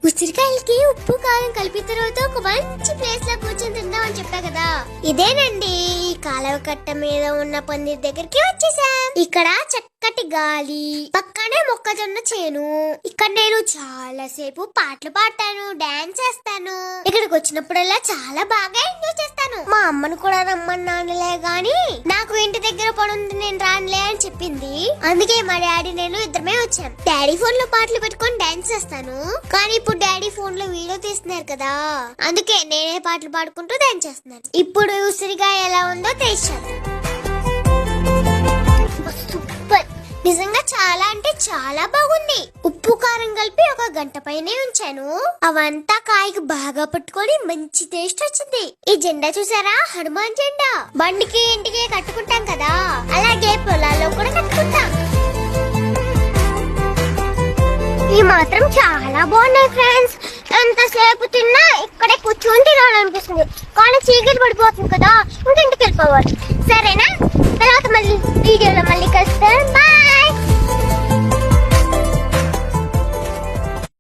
ఉసిరికాయలకి ఉప్పు కారం కలిపి తర్వాత ఒక మంచి ప్లేస్ లో కూర్చొని తిందామని చెప్పా కదా, ఇదేనండి ఈ కాలువ కట్ట మీద ఉన్న పందిరి దగ్గరికి వచ్చేసాం. ఇక్కడ చక్కటి గాలి, పక్కనే మొక్కజొన్న చేను. ఇక్కడ నేను చాలా సేపు పాటలు పాడతాను, డాన్స్ చేస్తాను. ఇక్కడికి వచ్చినప్పుడల్లా చాలా బాగా ఎంజాయ్ చేస్తాను. మా అమ్మను కూడా రమ్మన్నానులే గాని నాకు ఇంటి దగ్గర పని ఉంది, నేను రానులే అని చెప్పింది. అందుకే మా డాడీ నేను ఇద్దరమే వచ్చాం. డాడీ ఫోన్ లో పాటలు పెట్టుకొని డాన్స్ చేస్తాను, కానీ ఇప్పుడు డాడీ ఫోన్ లో వీడియో తీస్తున్నారు కదా, అందుకే నేనే పాటలు పాడుకుంటూ డాన్స్ చేస్తున్నాను. ఇప్పుడు ఉసిరికాయ ఎలా ఉందో టేస్ట్. సూపర్, నిజంగా చాలా అంటే చాలా బాగుంది. ఉప్పు కారం కలిపి ఒక గంట పైనే ఉంచాను. అవంతా కాయకు బాగా పట్టుకొని మంచి టేస్ట్ వచ్చింది. ఈ జెండా చూసారా, హనుమాన్ జెండా. బండికి ఇంటికి కట్టుకుంటాం కదా, అలాగే పొలాల్లో కూడా కట్టుకుంటాం. ఈ మాత్రం చాలా బాగున్నాయి ఫ్రెండ్స్. ఎంతసేపు తిన్నా ఇక్కడే కూర్చొని తినాలనిపిస్తుంది, కానీ చీకటి పడిపోతుంది కదా, ఇంటికి వెళ్ళిపోవాలి. సరేనా, తర్వాత మళ్ళీ వీడియోలో మళ్ళీ కలుస్తాను.